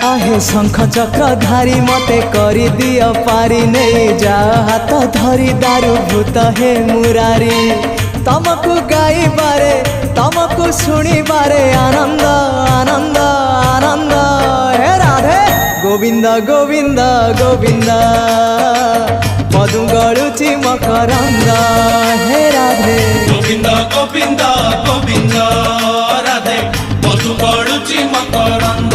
आहे शंख चक्र धारी मते करी दियो पारी नहीं जा हाथ धरी दारू भूत हे मुरारी तमको गाई बारे तमको सुनी बारे आनंद आनंद आनंद हे राधे गोविंद गोविंद गोविंद मधु गलुची मकरंद हे राधे गोविंद गोविंद गोविंद राधे मधु गलुची मकरंद।